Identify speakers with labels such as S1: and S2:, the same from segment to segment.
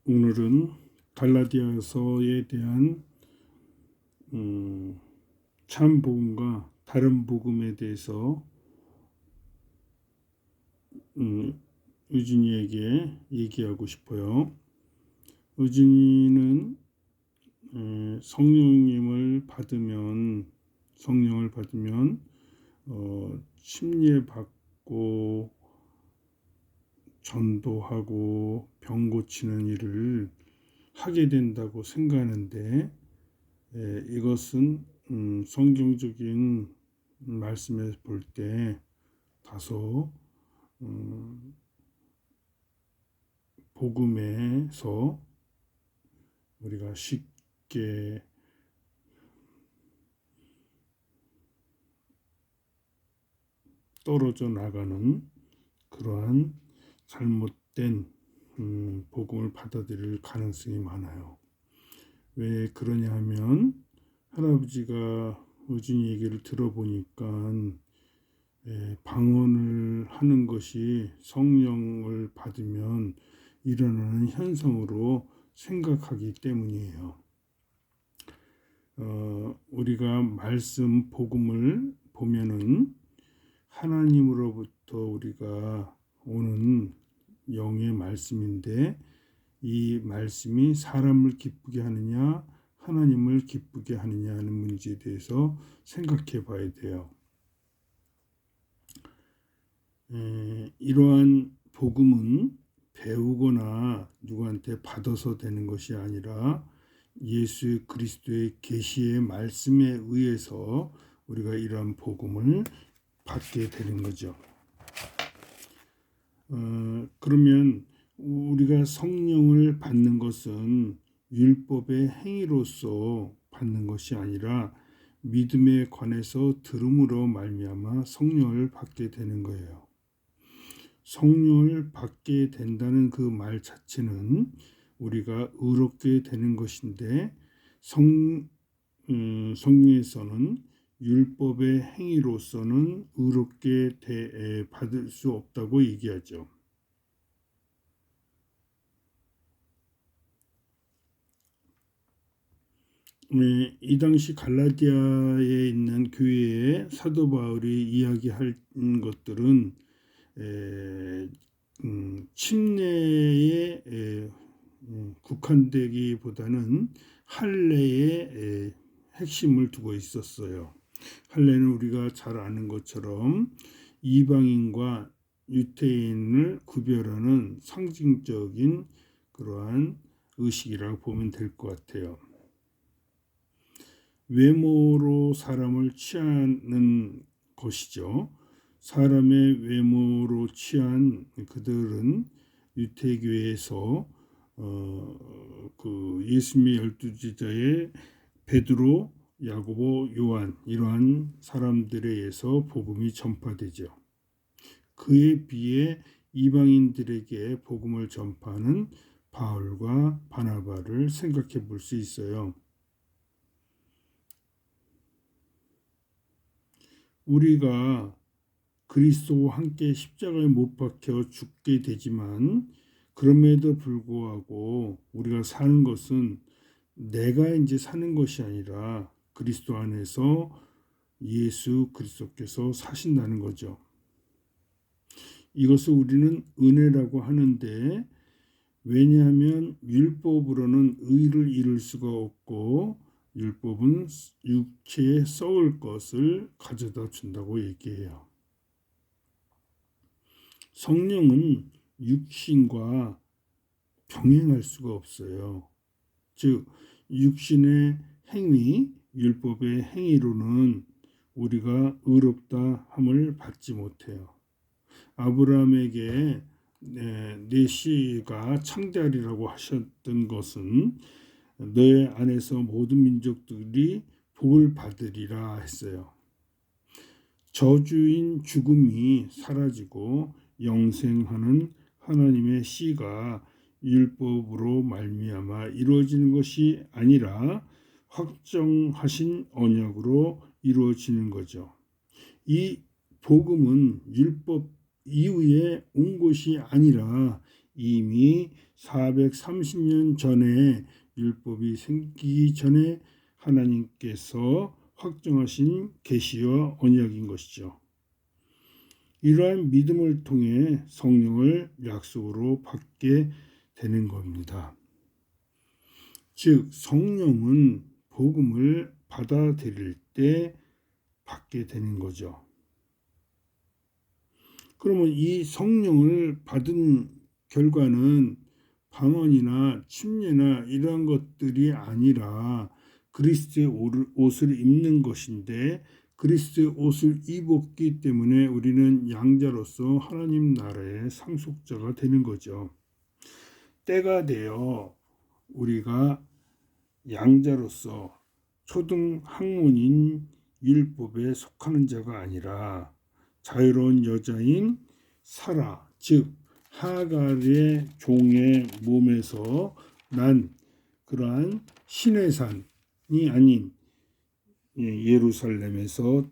S1: 오늘은 갈라디아서에 대한 참 복음과 다른 복음에 대해서 의진이에게 얘기하고 싶어요. 의진이는 성령을 받으면 침례받고 전도하고 병 고치는 일을 하게 된다고 생각하는데 이것은 성경적인 말씀에 볼 때 다소 복음에서 우리가 쉽게 떨어져 나가는 그러한 잘못된 복음을 받아들일 가능성이 많아요. 왜 그러냐 하면 할아버지가 의진이 얘기를 들어보니까 방언을 하는 것이 성령을 받으면 일어나는 현상으로 생각하기 때문이에요. 우리가 말씀 복음을 보면은 하나님으로부터 우리가 오는 영의 말씀인데 이 말씀이 사람을 기쁘게 하느냐 하나님을 기쁘게 하느냐 하는 문제에 대해서 생각해 봐야 돼요. 이러한 복음은 배우거나 누구한테 받아서 되는 것이 아니라 예수 그리스도의 계시의 말씀에 의해서 우리가 이러한 복음을 받게 되는 거죠. 그러면 우리가 성령을 받는 것은 율법의 행위로서 받는 것이 아니라 믿음에 관해서 들음으로 말미암아 성령을 받게 되는 거예요. 성령을 받게 된다는 그 말 자체는 우리가 의롭게 되는 것인데 성경에서는 율법의 행위로서는 의롭게 받을 수 없다고 얘기하죠. 이 당시 갈라디아에 있는 교회에 사도 바울이 이야기할 것들은 침례에 국한되기보다는 할례의 핵심을 두고 있었어요. 할례는 우리가 잘 아는 것처럼 이방인과 유대인을 구별하는 상징적인 그러한 의식이라고 보면 될 것 같아요. 외모로 사람을 취하는 것이죠. 사람의 외모로 취한 그들은 유대교회에서 그 예수님의 12제자의 베드로, 야고보, 요한 이러한 사람들에 의해서 복음이 전파되죠. 그에 비해 이방인들에게 복음을 전파하는 바울과 바나바를 생각해 볼 수 있어요. 우리가 그리스도와 함께 십자가에 못 박혀 죽게 되지만 그럼에도 불구하고 우리가 사는 것은 내가 이제 사는 것이 아니라 그리스도 안에서 예수 그리스도께서 사신다는 거죠. 이것을 우리는 은혜라고 하는데 왜냐하면 율법으로는 의를 이룰 수가 없고 율법은 육체에 썩을 것을 가져다 준다고 얘기해요. 성령은 육신과 병행할 수가 없어요. 즉 육신의 행위, 율법의 행위로는 우리가 의롭다 함을 받지 못해요. 아브라함에게 내 씨가 창대하리라고 하셨던 것은 너 안에서 모든 민족들이 복을 받으리라 했어요. 저주인 죽음이 사라지고 영생하는 하나님의 씨가 율법으로 말미암아 이루어지는 것이 아니라 확정하신 언약으로 이루어지는 거죠. 이 복음은 율법 이후에 온 것이 아니라 이미 430년 전에 율법이 생기기 전에 하나님께서 확정하신 계시와 언약인 것이죠. 이러한 믿음을 통해 성령을 약속으로 받게 되는 겁니다. 즉 성령은 복음을 받아들일 때 받게 되는 거죠. 그러면 이 성령을 받은 결과는 방언이나 침례나 이런 것들이 아니라 그리스도의 옷을 입는 것인데, 그리스도의 옷을 입었기 때문에 우리는 양자로서 하나님 나라의 상속자가 되는 거죠. 때가 되어 우리가 양자로서 초등 학문인 율법에 속하는 자가 아니라 자유로운 여자인 사라, 즉 하갈의 종의 몸에서 난 그러한 신의 산이 아닌 예루살렘에서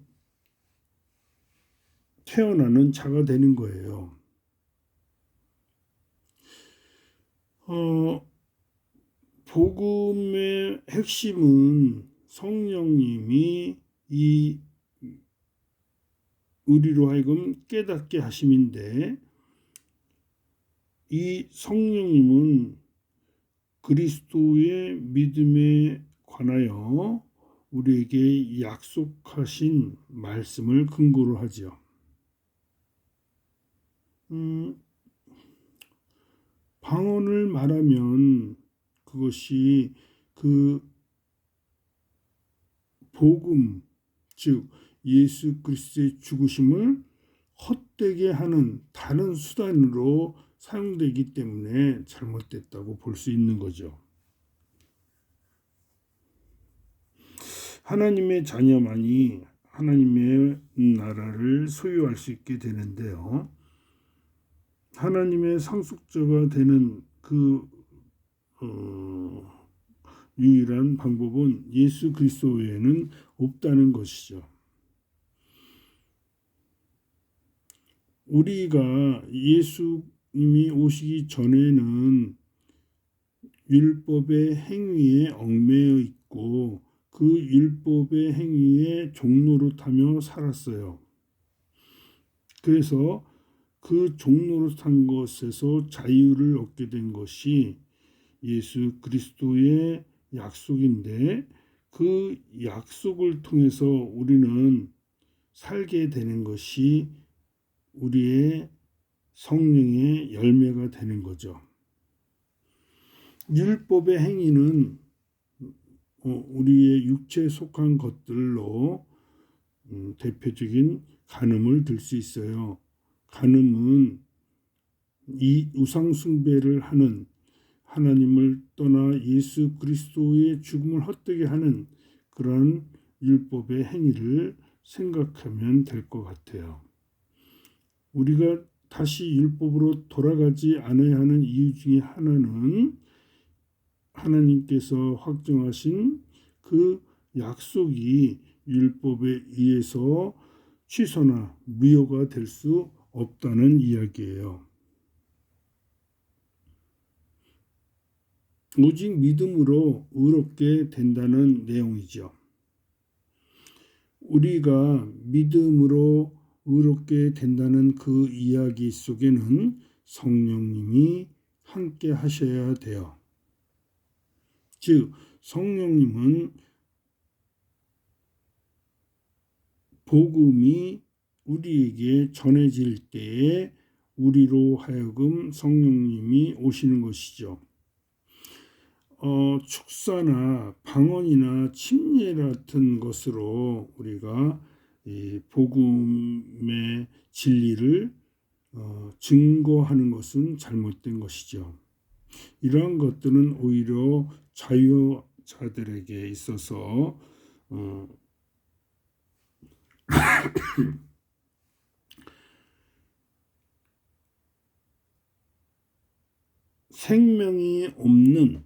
S1: 태어나는 자가 되는 거예요. 복음의 핵심은 성령님이 이 우리로 하여금 깨닫게 하심인데, 이 성령님은 그리스도의 믿음에 관하여 우리에게 약속하신 말씀을 근거로 하죠. 방언을 말하면 그것이 그 복음, 즉 예수 그리스도의 죽으심을 헛되게 하는 다른 수단으로 사용되기 때문에 잘못됐다고 볼 수 있는 거죠. 하나님의 자녀만이 하나님의 나라를 소유할 수 있게 되는데요. 하나님의 상속자가 되는 그 유일한 방법은 예수 그리스도 외에는 없다는 것이죠. 우리가 예수님이 오시기 전에는 율법의 행위에 얽매여 있고 그 율법의 행위에 종노릇하며 살았어요. 그래서 그 종노릇한 것에서 자유를 얻게 된 것이 예수 그리스도의 약속인데, 그 약속을 통해서 우리는 살게 되는 것이 우리의 성령의 열매가 되는 거죠. 율법의 행위는 우리의 육체에 속한 것들로 대표적인 간음을 들 수 있어요. 간음은 이 우상 숭배를 하는, 하나님을 떠나 예수 그리스도의 죽음을 헛되게 하는 그런 율법의 행위를 생각하면 될 것 같아요. 우리가 다시 율법으로 돌아가지 않아야 하는 이유 중에 하나는 하나님께서 확정하신 그 약속이 율법에 의해서 취소나 무효가 될 수 없다는 이야기예요. 오직 믿음으로 의롭게 된다는 내용이죠. 우리가 믿음으로 의롭게 된다는 그 이야기 속에는 성령님이 함께 하셔야 돼요. 즉 성령님은 복음이 우리에게 전해질 때에 우리로 하여금 성령님이 오시는 것이죠. 축사나 방언이나 침례 같은 것으로 우리가 이 복음의 진리를 증거하는 것은 잘못된 것이죠. 이러한 것들은 오히려 자유자들에게 있어서 생명이 없는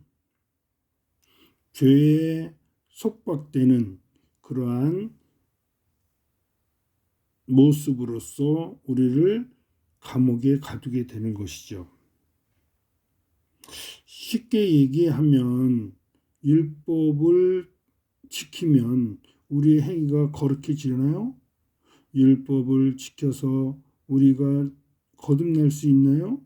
S1: 죄에 속박되는 그러한 모습으로서 우리를 감옥에 가두게 되는 것이죠. 쉽게 얘기하면 율법을 지키면 우리의 행위가 거룩해지나요? 율법을 지켜서 우리가 거듭날 수 있나요?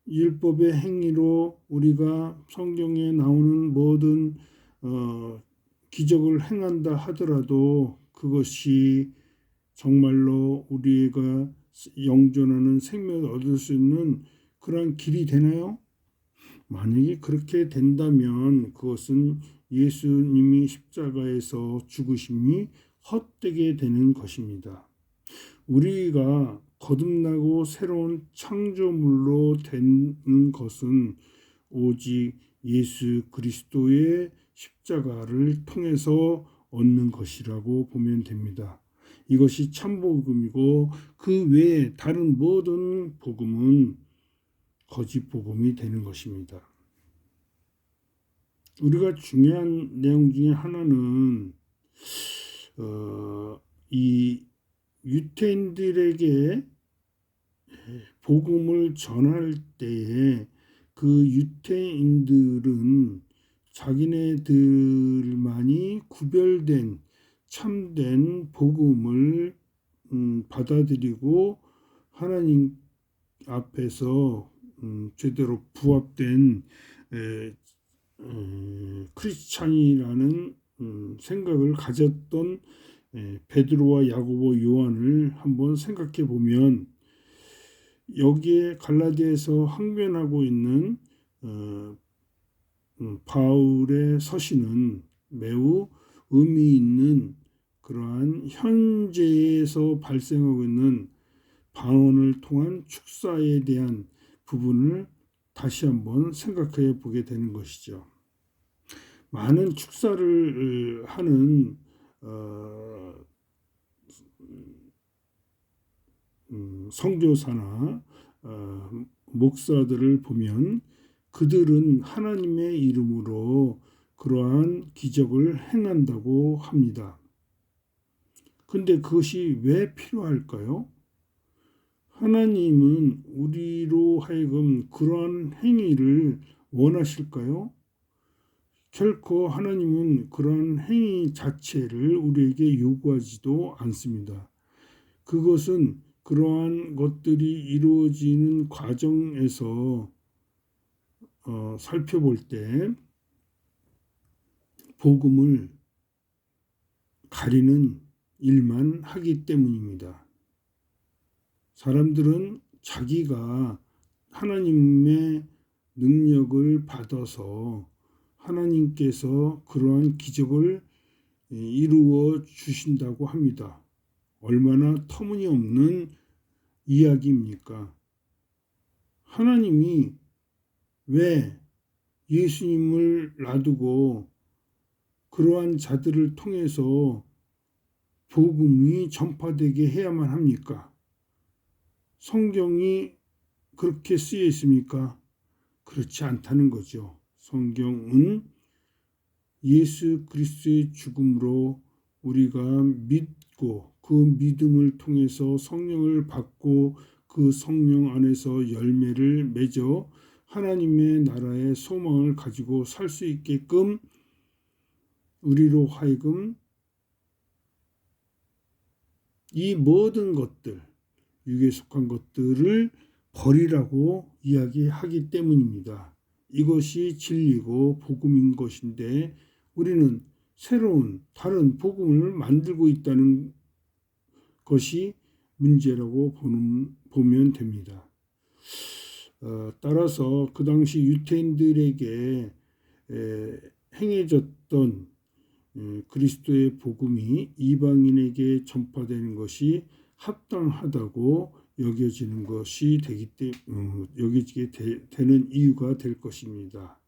S1: 율법의 행위로 우리가 성경에 나오는 모든 기적을 행한다 하더라도 그것이 정말로 우리가 영존하는 생명을 얻을 수 있는 그러한 길이 되나요? 만약에 그렇게 된다면 그것은 예수님이 십자가에서 죽으심이 헛되게 되는 것입니다. 우리가 거듭나고 새로운 창조물로 된 것은 오직 예수 그리스도의 십자가를 통해서 얻는 것이라고 보면 됩니다. 이것이 참복음이고 그 외에 다른 모든 복음은 거짓 복음이 되는 것입니다. 우리가 중요한 내용 중에 하나는 이 유태인들에게 복음을 전할 때에 그 유태인들은 자기네들만이 구별된 참된 복음을 받아들이고 하나님 앞에서 제대로 부합된 크리스찬이라는 생각을 가졌던 베드로와 야고보 요한을 한번 생각해 보면 여기에 갈라디아에서 항변하고 있는 바울의 서신은 매우 의미 있는 그러한 현재에서 발생하고 있는 방언을 통한 축사에 대한 부분을 다시 한번 생각해 보게 되는 것이죠. 많은 축사를 하는 선교사나 목사들을 보면 그들은 하나님의 이름으로 그러한 기적을 행한다고 합니다. 근데 그것이 왜 필요할까요? 하나님은 우리로 하여금 그러한 행위를 원하실까요? 결코 하나님은 그러한 행위 자체를 우리에게 요구하지도 않습니다. 그것은 그러한 것들이 이루어지는 과정에서 살펴볼 때 복음을 가리는 일만 하기 때문입니다. 사람들은 자기가 하나님의 능력을 받아서 하나님께서 그러한 기적을 이루어 주신다고 합니다. 얼마나 터무니없는 이야기입니까? 하나님이 왜 예수님을 놔두고 그러한 자들을 통해서 복음이 전파되게 해야만 합니까? 성경이 그렇게 쓰여 있습니까? 그렇지 않다는 거죠. 성경은 예수 그리스도의 죽음으로 우리가 믿고 그 믿음을 통해서 성령을 받고 그 성령 안에서 열매를 맺어 하나님의 나라의 소망을 가지고 살 수 있게끔 우리로 하여금 이 모든 것들, 육에 속한 것들을 버리라고 이야기하기 때문입니다. 이것이 진리고 복음인 것인데 우리는 새로운 다른 복음을 만들고 있다는 것이 문제라고 보면 됩니다. 따라서 그 당시 유태인들에게 행해졌던 그리스도의 복음이 이방인에게 전파되는 것이 합당하다고 여겨지는 것이 여겨지게 되는 이유가 될 것입니다.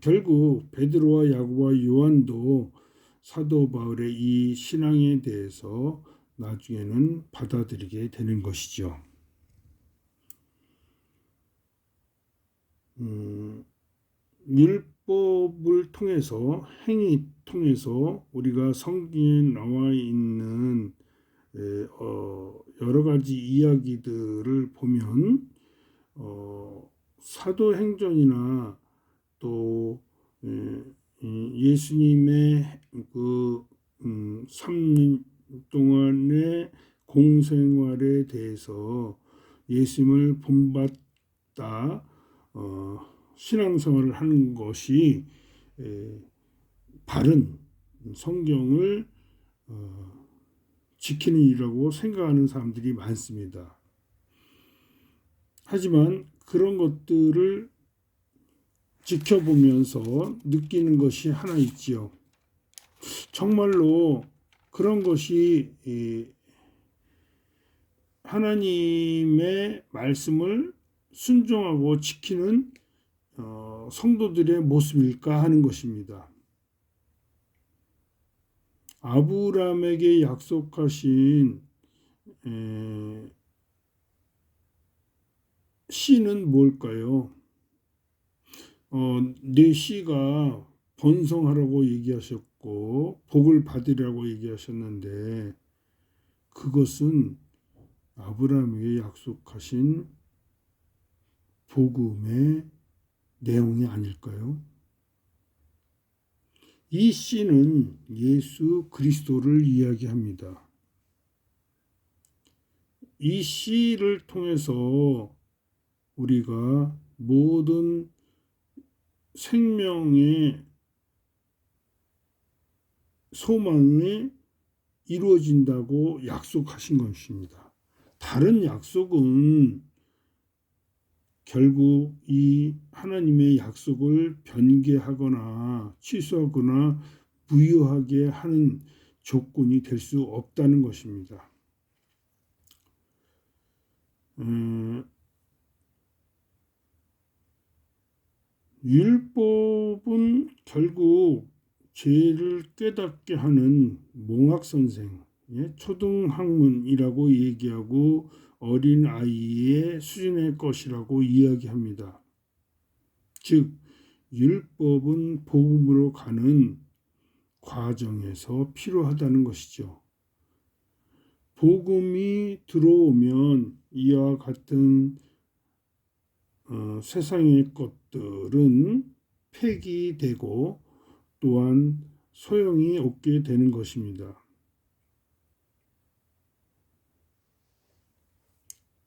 S1: 결국 베드로와 야고보와 요한도 사도 바울의 이 신앙에 대해서 나중에는 받아들이게 되는 것이죠. 율법을 통해서 행위 통해서 우리가 성경에 나와 있는 여러 가지 이야기들을 보면 사도행전이나 또 예수님의 그 3년 동안의 공생활에 대해서 예수님을 본받다 신앙생활을 하는 것이 바른 성경을 지키는 일이라고 생각하는 사람들이 많습니다. 하지만 그런 것들을 지켜보면서 느끼는 것이 하나 있지요. 정말로 그런 것이 하나님의 말씀을 순종하고 지키는 성도들의 모습일까 하는 것입니다. 아브라함에게 약속하신 씨는 뭘까요? 내 씨가 번성하라고 얘기하셨고 복을 받으라고 얘기하셨는데 그것은 아브라함에게 약속하신 복음의 내용이 아닐까요? 이 씨는 예수 그리스도를 이야기합니다. 이 씨를 통해서 우리가 모든 생명의 소망이 이루어진다고 약속하신 것입니다. 다른 약속은 결국 이 하나님의 약속을 변개하거나 취소하거나 부유하게 하는 조건이 될 수 없다는 것입니다. 율법은 결국 죄를 깨닫게 하는 몽학선생, 초등학문이라고 얘기하고 어린 아이의 수준의 것이라고 이야기합니다. 즉 율법은 복음으로 가는 과정에서 필요하다는 것이죠. 복음이 들어오면 이와 같은 세상의 것들은 폐기되고 또한 소용이 없게 되는 것입니다.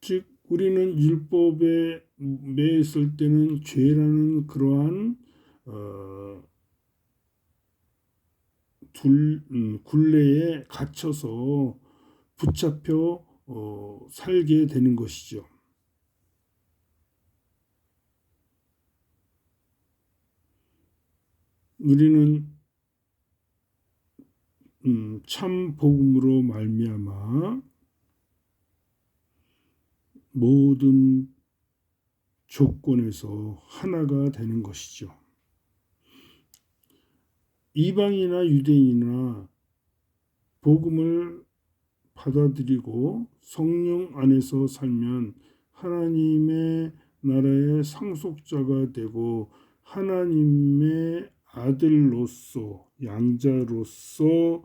S1: 즉 우리는 율법에 매였을 때는 죄라는 그러한 굴레에 갇혀서 붙잡혀 살게 되는 것이죠. 우리는 참 복음으로 말미암아 모든 조건에서 하나가 되는 것이죠. 이방이나 유대인이나 복음을 받아들이고 성령 안에서 살면 하나님의 나라의 상속자가 되고 하나님의 아들로서 양자로서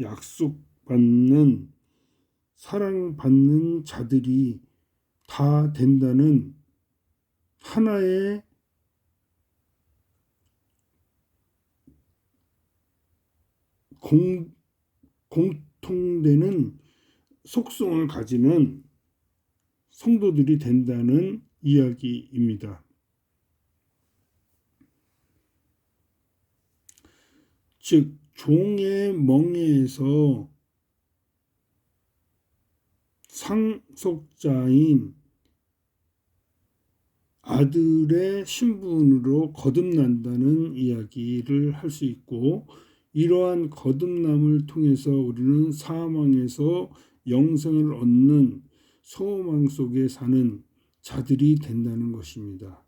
S1: 약속받는 사랑받는 자들이 다 된다는 하나의 공통되는 속성을 가지는 성도들이 된다는 이야기입니다. 즉 종의 멍에에서 상속자인 아들의 신분으로 거듭난다는 이야기를 할 수 있고 이러한 거듭남을 통해서 우리는 사망에서 영생을 얻는 소망 속에 사는 자들이 된다는 것입니다.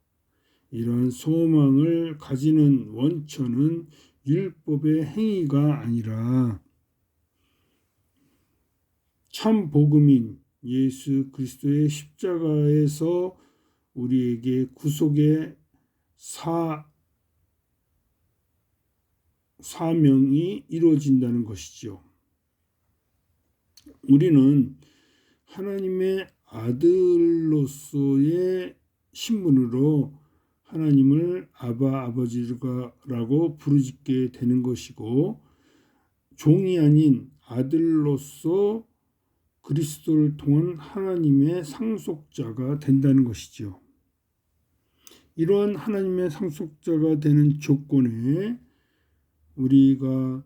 S1: 이러한 소망을 가지는 원천은 율법의 행위가 아니라 참 복음인 예수 그리스도의 십자가에서 우리에게 구속의 사명이 이루어진다는 것이죠. 우리는 하나님의 아들로서의 신분으로 하나님을 아버지라고 부르짖게 되는 것이고, 종이 아닌 아들로서 그리스도를 통한 하나님의 상속자가 된다는 것이죠. 이러한 하나님의 상속자가 되는 조건에 우리가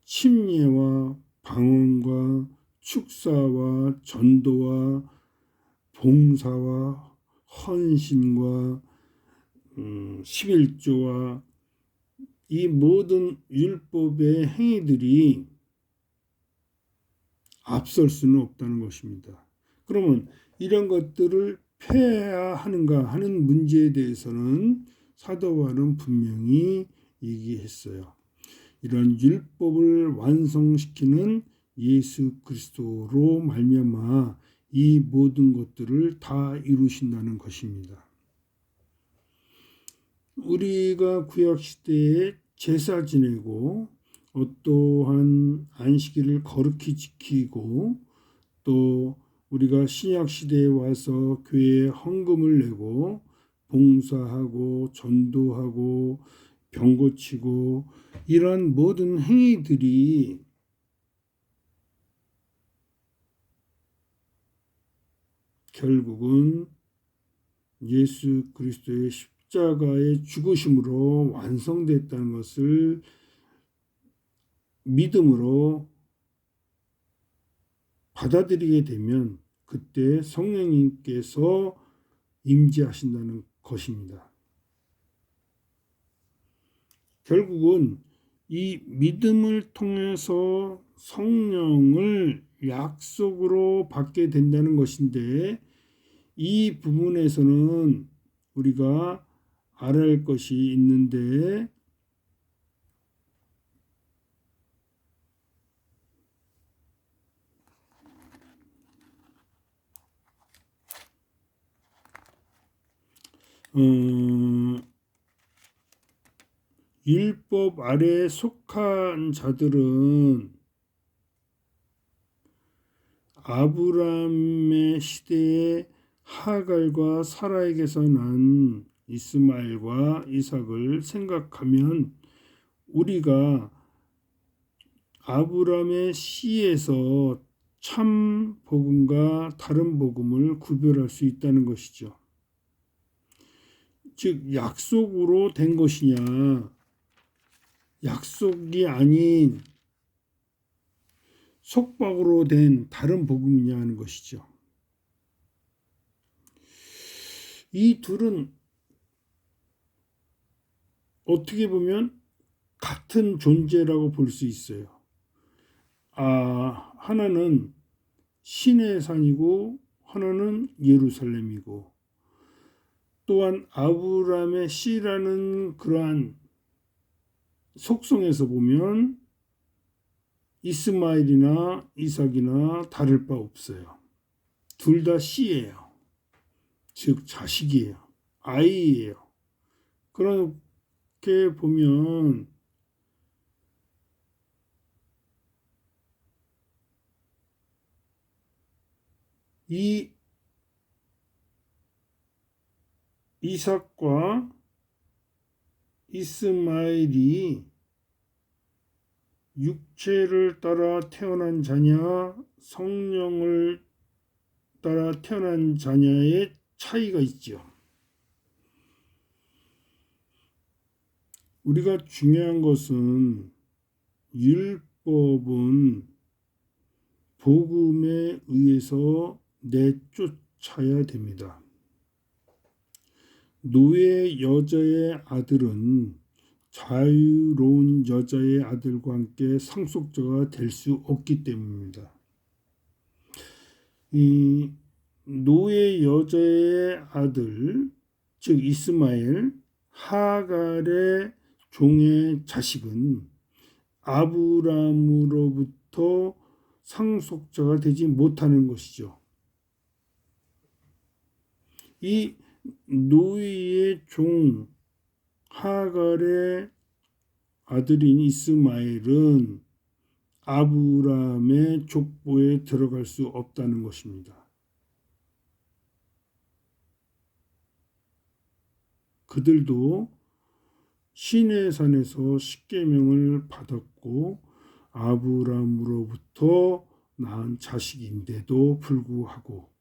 S1: 침례와 방언과 축사와 전도와 봉사와 헌신과 11조와 이 모든 율법의 행위들이 앞설 수는 없다는 것입니다. 그러면 이런 것들을 폐해야 하는가 하는 문제에 대해서는 사도 바울은 분명히 얘기했어요. 이런 율법을 완성시키는 예수 그리스도로 말미암아 이 모든 것들을 다 이루신다는 것입니다. 우리가 구약 시대에 제사 지내고 어떠한 안식일을 거룩히 지키고 또 우리가 신약 시대에 와서 교회에 헌금을 내고 봉사하고 전도하고 병 고치고 이러한 모든 행위들이 결국은 예수 그리스도의 십자가의 죽으심으로 완성됐다는 것을 믿음으로 받아들이게 되면 그때 성령님께서 임재하신다는 것입니다. 결국은 이 믿음을 통해서 성령을 약속으로 받게 된다는 것인데, 이 부분에서는 우리가 알아야 할 것이 있는데, 율법 아래에 속한 자들은 아브라함의 시대에 하갈과 사라에게서 난 이스마엘과 이삭을 생각하면 우리가 아브라함의 씨에서 참 복음과 다른 복음을 구별할 수 있다는 것이죠. 즉 약속으로 된 것이냐, 약속이 아닌 속박으로 된 다른 복음이냐 하는 것이죠. 이 둘은 어떻게 보면 같은 존재라고 볼 수 있어요. 하나는 시내 산이고 하나는 예루살렘이고, 또한 아브라함의 씨라는 그러한 속성에서 보면 이스마엘이나 이삭이나 다를 바 없어요. 둘 다 씨예요. 즉 자식이에요. 아이예요. 그렇게 보면 이 이삭과 이스마엘이 육체를 따라 태어난 자냐, 성령을 따라 태어난 자냐의 차이가 있죠. 우리가 중요한 것은 율법은 복음에 의해서 내쫓아야 됩니다. 노예 여자의 아들은 자유로운 여자의 아들과 함께 상속자가 될 수 없기 때문입니다. 이 노예 여자의 아들, 즉 이스마엘, 하갈의 종의 자식은 아브라함으로부터 상속자가 되지 못하는 것이죠. 이 노예의 종 하갈의 아들인 이스마엘은 아브라함의 족보에 들어갈 수 없다는 것입니다. 그들도 시내산에서 십계명을 받았고 아브라함으로부터 낳은 자식인데도 불구하고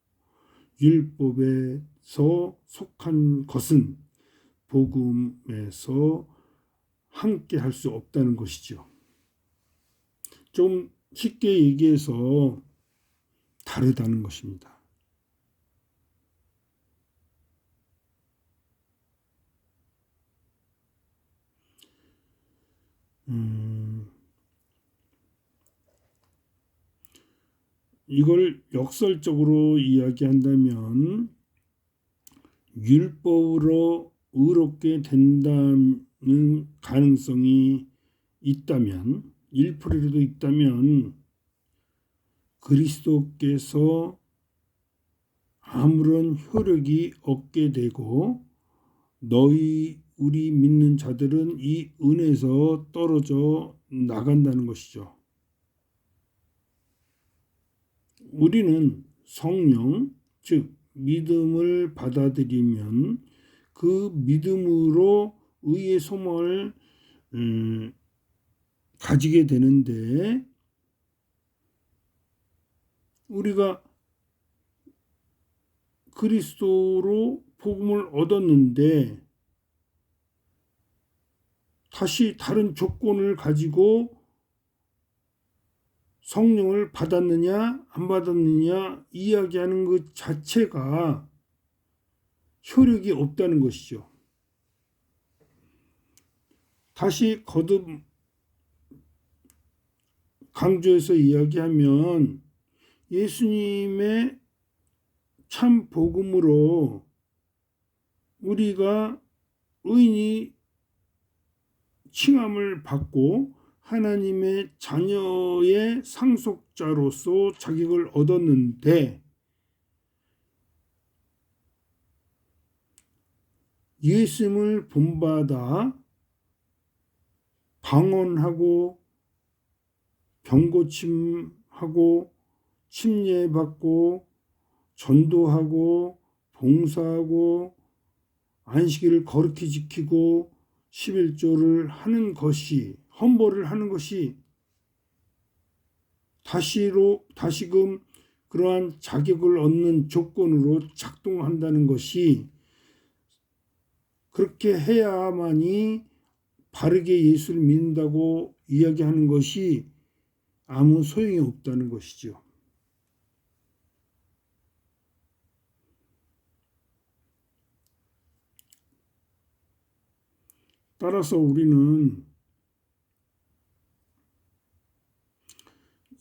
S1: 율법에서 속한 것은 복음에서 함께 할 수 없다는 것이죠. 좀 쉽게 얘기해서 다르다는 것입니다. 이걸 역설적으로 이야기한다면 율법으로 의롭게 된다는 가능성이 있다면 1%라도 있다면 그리스도께서 아무런 효력이 없게 되고 우리 믿는 자들은 이 은혜에서 떨어져 나간다는 것이죠. 우리는 성령, 즉 믿음을 받아들이면 그 믿음으로 의의 소망을 가지게 되는데 우리가 그리스도로 복음을 얻었는데 다시 다른 조건을 가지고 성령을 받았느냐 안 받았느냐 이야기하는 것 자체가 효력이 없다는 것이죠. 다시 거듭 강조해서 이야기하면 예수님의 참 복음으로 우리가 의인이 칭함을 받고 하나님의 자녀의 상속자로서 자격을 얻었는데 예수님을 본받아 방언하고 병고침하고 침례받고 전도하고 봉사하고 안식일을 거룩히 지키고 11조를 하는 것이 헌벌을 하는 것이 다시금 그러한 자격을 얻는 조건으로 작동한다는 것이 그렇게 해야만이 바르게 예수를 믿는다고 이야기하는 것이 아무 소용이 없다는 것이죠. 따라서 우리는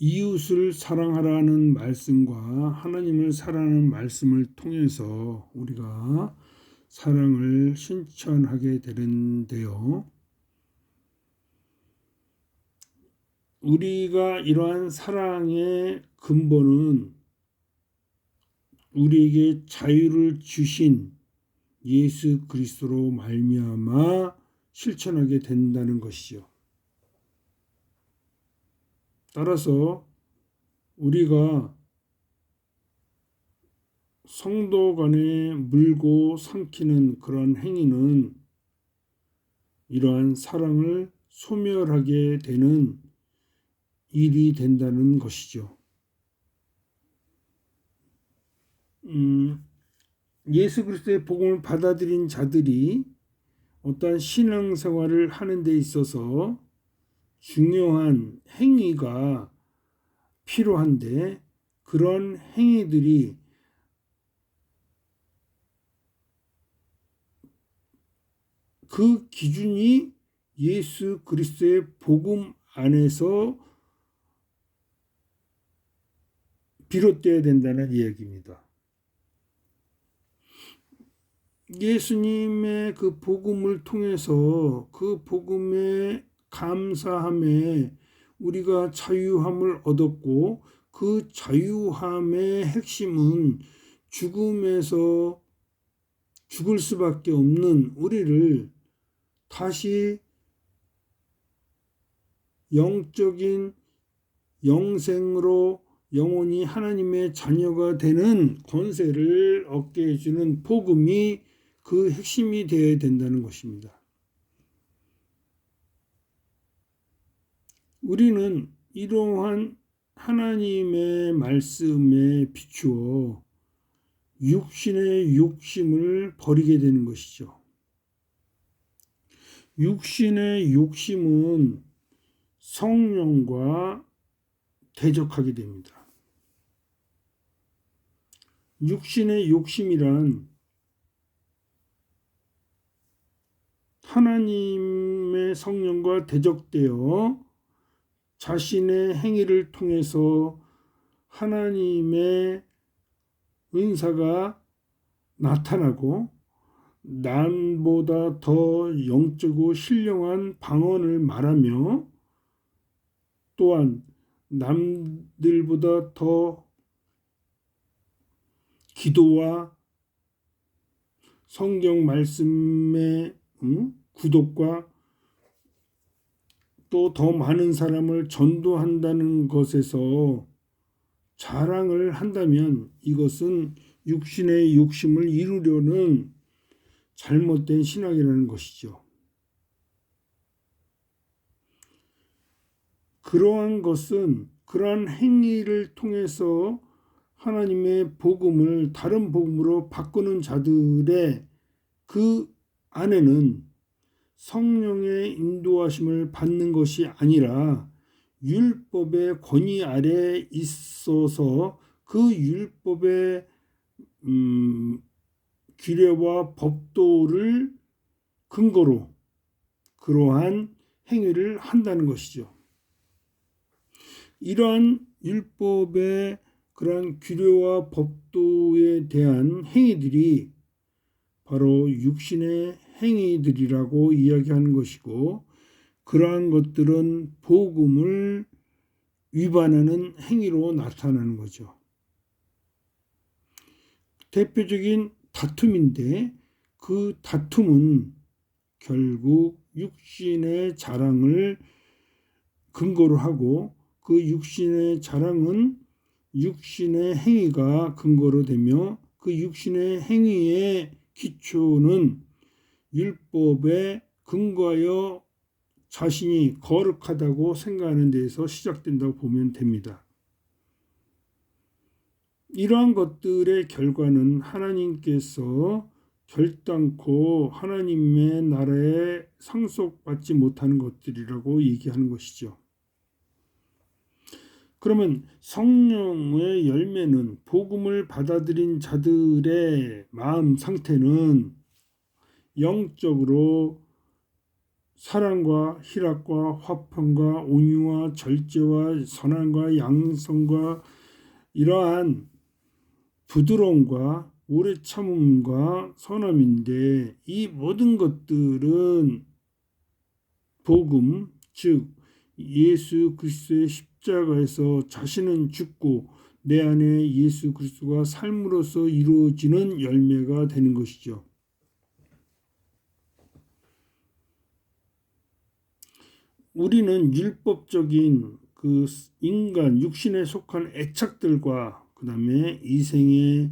S1: 이웃을 사랑하라는 말씀과 하나님을 사랑하는 말씀을 통해서 우리가 사랑을 실천하게 되는데요. 우리가 이러한 사랑의 근본은 우리에게 자유를 주신 예수 그리스도로 말미암아 실천하게 된다는 것이죠. 따라서 우리가 성도 간에 물고 삼키는 그런 행위는 이러한 사랑을 소멸하게 되는 일이 된다는 것이죠. 예수 그리스도의 복음을 받아들인 자들이 어떠한 신앙생활을 하는 데 있어서 중요한 행위가 필요한데 그런 행위들이 그 기준이 예수 그리스도의 복음 안에서 비롯되어야 된다는 이야기입니다. 예수님의 그 복음을 통해서 그 복음에 감사함에 우리가 자유함을 얻었고 그 자유함의 핵심은 죽음에서 죽을 수밖에 없는 우리를 다시 영적인 영생으로 영원히 하나님의 자녀가 되는 권세를 얻게 해주는 복음이 그 핵심이 되어야 된다는 것입니다. 우리는 이러한 하나님의 말씀에 비추어 육신의 욕심을 버리게 되는 것이죠. 육신의 욕심은 성령과 대적하게 됩니다. 육신의 욕심이란 하나님의 성령과 대적되어 자신의 행위를 통해서 하나님의 은사가 나타나고 남보다 더 영적이고 신령한 방언을 말하며 또한 남들보다 더 기도와 성경 말씀의 구독과 또 더 많은 사람을 전도한다는 것에서 자랑을 한다면 이것은 육신의 욕심을 이루려는 잘못된 신앙이라는 것이죠. 그러한 행위를 통해서 하나님의 복음을 다른 복음으로 바꾸는 자들의 그 안에는 성령의 인도하심을 받는 것이 아니라 율법의 권위 아래 있어서 그 율법의 규례와 법도를 근거로 그러한 행위를 한다는 것이죠. 이러한 율법의 그러한 규례와 법도에 대한 행위들이 바로 육신의 행위들이라고 이야기하는 것이고 그러한 것들은 복음을 위반하는 행위로 나타나는 거죠. 대표적인 다툼인데 그 다툼은 결국 육신의 자랑을 근거로 하고 그 육신의 자랑은 육신의 행위가 근거로 되며 그 육신의 행위의 기초는 율법에 근거하여 자신이 거룩하다고 생각하는 데에서 시작된다고 보면 됩니다. 이러한 것들의 결과는 하나님께서 결단코 하나님의 나라에 상속받지 못하는 것들이라고 얘기하는 것이죠. 그러면 성령의 열매는 복음을 받아들인 자들의 마음 상태는 영적으로 사랑과 희락과 화평과 온유와 절제와 선함과 양성과 이러한 부드러움과 오래 참음과 선함인데 이 모든 것들은 복음 즉 예수 그리스도의 십자가에서 자신은 죽고 내 안에 예수 그리스도가 삶으로써 이루어지는 열매가 되는 것이죠. 우리는 율법적인 그 인간 육신에 속한 애착들과 그 다음에 이생의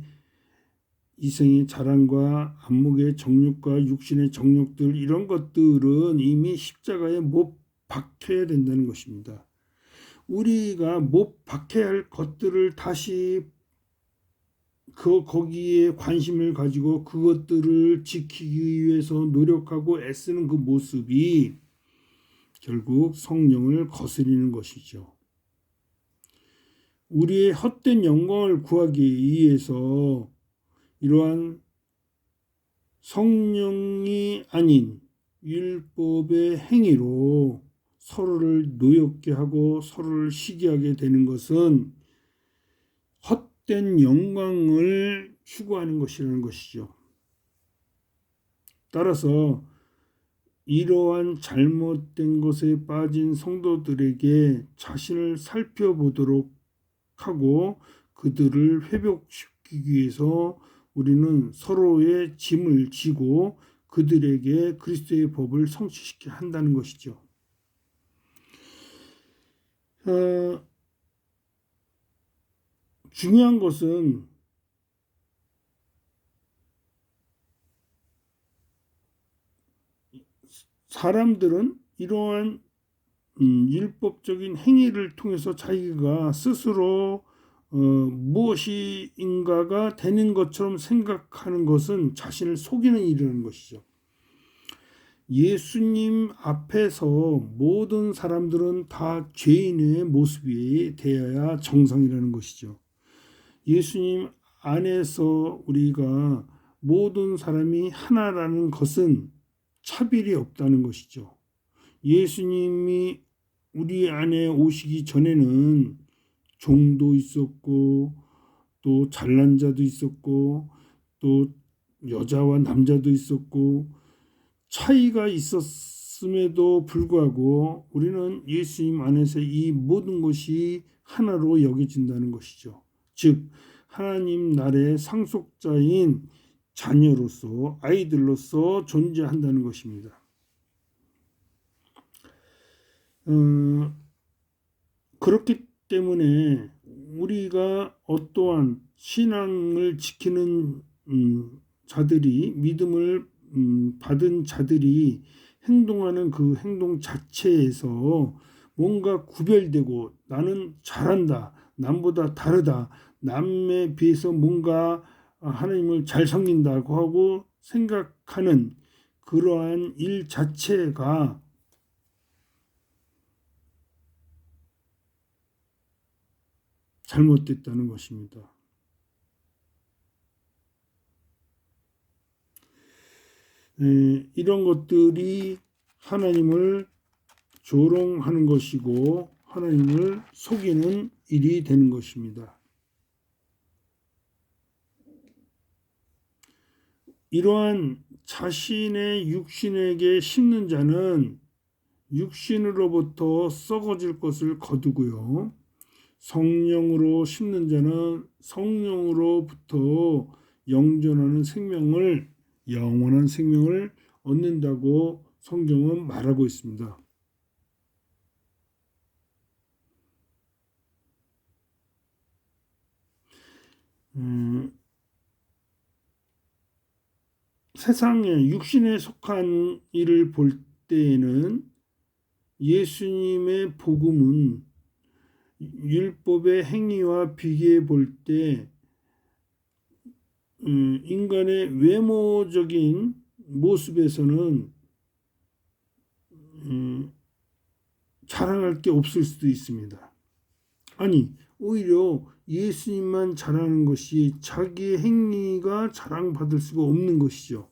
S1: 자랑과 안목의 정욕과 육신의 정욕들 이런 것들은 이미 십자가에 못 박혀야 된다는 것입니다. 우리가 못 박혀야 할 것들을 다시 거기에 관심을 가지고 그것들을 지키기 위해서 노력하고 애쓰는 그 모습이 결국 성령을 거스리는 것이죠. 우리의 헛된 영광을 구하기 위해서 이러한 성령이 아닌 율법의 행위로 서로를 노엽게 하고 서로를 시기하게 되는 것은 헛된 영광을 추구하는 것이라는 것이죠. 따라서 이러한 잘못된 것에 빠진 성도들에게 자신을 살펴보도록 하고 그들을 회복시키기 위해서 우리는 서로의 짐을 지고 그들에게 그리스도의 법을 성취시켜야 한다는 것이죠. 중요한 것은 사람들은 이러한 율법적인 행위를 통해서 자기가 스스로 무엇인가가 되는 것처럼 생각하는 것은 자신을 속이는 일이라는 것이죠. 예수님 앞에서 모든 사람들은 다 죄인의 모습이 되어야 정상이라는 것이죠. 예수님 안에서 우리가 모든 사람이 하나라는 것은 차별이 없다는 것이죠. 예수님이 우리 안에 오시기 전에는 종도 있었고 또 잘난 자도 있었고 또 여자와 남자도 있었고 차이가 있었음에도 불구하고 우리는 예수님 안에서 이 모든 것이 하나로 여겨진다는 것이죠. 즉 하나님 나라의 상속자인 자녀로서 아이들로서 존재한다는 것입니다. 그렇기 때문에 우리가 어떠한 신앙을 지키는 자들이 믿음을 받은 자들이 행동하는 그 행동 자체에서 뭔가 구별되고 나는 잘한다, 남보다 다르다, 남에 비해서 뭔가 하나님을 잘 섬긴다고 하고 생각하는 그러한 일 자체가 잘못됐다는 것입니다. 이런 것들이 하나님을 조롱하는 것이고 하나님을 속이는 일이 되는 것입니다. 이러한 자신의 육신에게 심는 자는 육신으로부터 썩어질 것을 거두고요. 성령으로 심는 자는 성령으로부터 영원한 생명을 얻는다고 성경은 말하고 있습니다. 세상에 육신에 속한 일을 볼 때에는 예수님의 복음은 율법의 행위와 비교해 볼 때 인간의 외모적인 모습에서는 자랑할 게 없을 수도 있습니다. 아니 오히려 예수님만 자랑하는 것이 자기의 행위가 자랑받을 수가 없는 것이죠.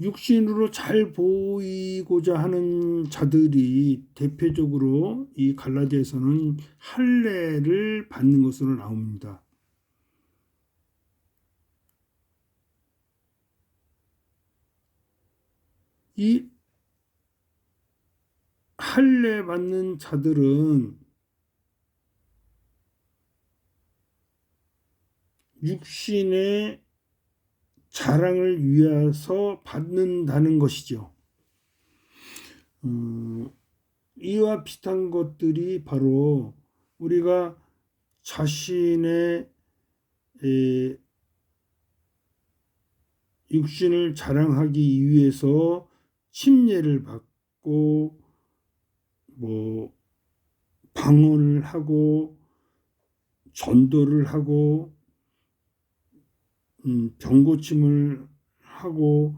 S1: 육신으로 잘 보이고자 하는 자들이 대표적으로 이 갈라디아에서는 할례를 받는 것으로 나옵니다. 이 할례 받는 자들은 육신의 자랑을 위해서 받는다는 것이죠. 이와 비슷한 것들이 바로 우리가 자신의 육신을 자랑하기 위해서 침례를 받고 방언을 하고 전도를 하고 병고침을 하고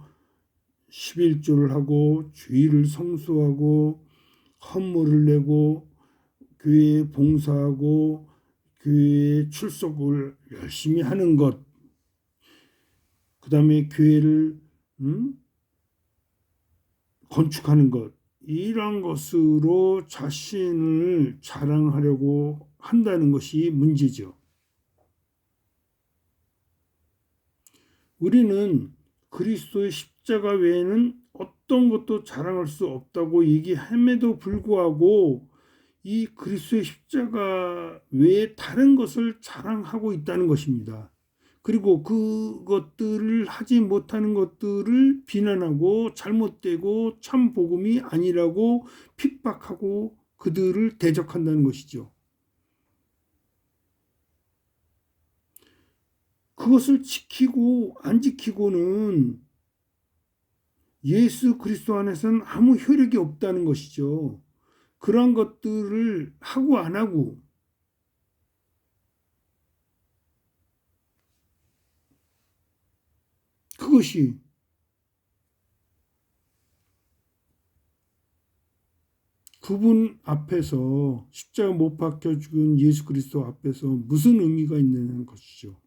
S1: 11조를 하고 주일을 성수하고 헌물을 내고 교회에 봉사하고 교회에 출석을 열심히 하는 것, 그 다음에 교회를 건축하는 것, 이런 것으로 자신을 자랑하려고 한다는 것이 문제죠. 우리는 그리스도의 십자가 외에는 어떤 것도 자랑할 수 없다고 얘기함에도 불구하고 이 그리스도의 십자가 외에 다른 것을 자랑하고 있다는 것입니다. 그리고 그것들을 하지 못하는 것들을 비난하고 잘못되고 참 복음이 아니라고 핍박하고 그들을 대적한다는 것이죠. 그것을 지키고 안 지키고는 예수 그리스도 안에서는 아무 효력이 없다는 것이죠. 그러한 것들을 하고 안 하고 그것이 그분 앞에서 십자가 못 박혀 죽은 예수 그리스도 앞에서 무슨 의미가 있는 것이죠.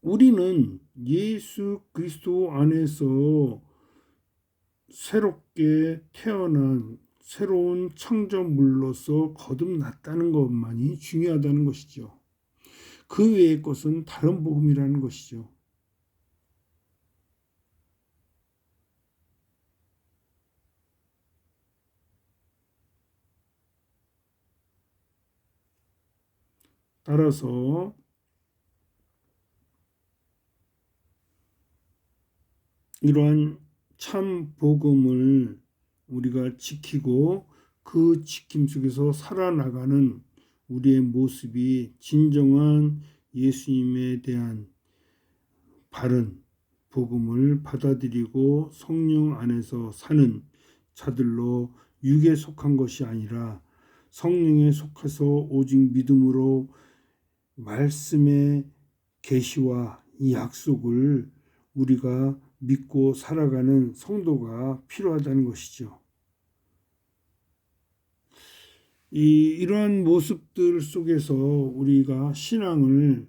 S1: 우리는 예수 그리스도 안에서 새롭게 태어난 새로운 창조물로서 거듭났다는 것만이 중요하다는 것이죠. 그 외의 것은 다른 복음이라는 것이죠. 따라서 이러한 참 복음을 우리가 지키고 그 지킴 속에서 살아나가는 우리의 모습이 진정한 예수님에 대한 바른 복음을 받아들이고 성령 안에서 사는 자들로 육에 속한 것이 아니라 성령에 속해서 오직 믿음으로 말씀의 계시와 이 약속을 우리가 믿고 살아가는 성도가 필요하다는 것이죠. 이러한 모습들 속에서 우리가 신앙을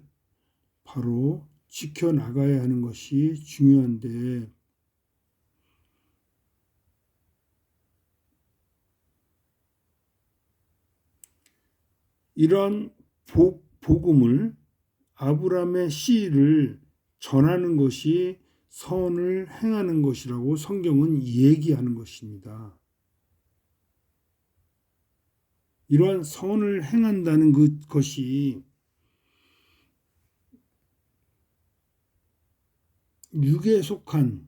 S1: 바로 지켜나가야 하는 것이 중요한데 이러한 복음을 아브라함의 씨를 전하는 것이 선을 행하는 것이라고 성경은 얘기하는 것입니다. 이러한 선을 행한다는 것이 육에 속한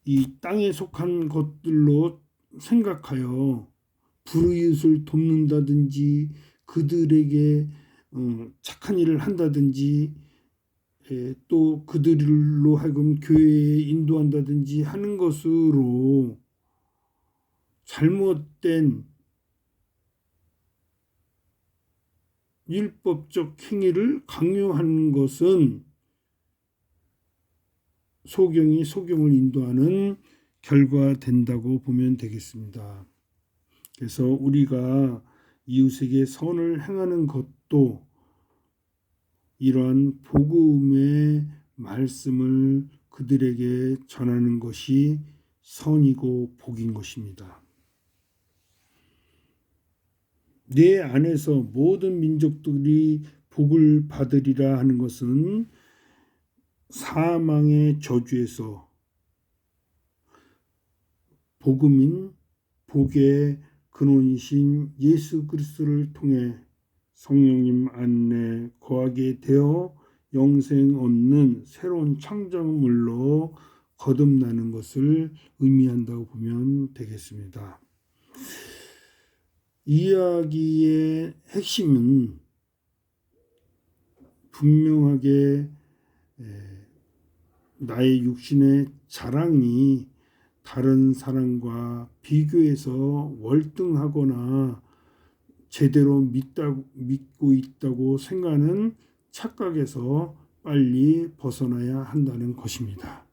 S1: 이 땅에 속한 것들로 생각하여 불의웃을 돕는다든지 그들에게 착한 일을 한다든지 또 그들로 하여금 교회에 인도한다든지 하는 것으로 잘못된 율법적 행위를 강요하는 것은 소경이 소경을 인도하는 결과가 된다고 보면 되겠습니다. 그래서 우리가 이웃에게 선을 행하는 것도 이러한 복음의 말씀을 그들에게 전하는 것이 선이고 복인 것입니다. 내 안에서 모든 민족들이 복을 받으리라 하는 것은 사망의 저주에서 복음인 복의 근원이신 예수 그리스도를 통해 성령님 안에 거하게 되어 영생 얻는 새로운 창조물로 거듭나는 것을 의미한다고 보면 되겠습니다. 이야기의 핵심은 분명하게 나의 육신의 자랑이 다른 사람과 비교해서 월등하거나 제대로 믿고 있다고 생각하는 착각에서 빨리 벗어나야 한다는 것입니다.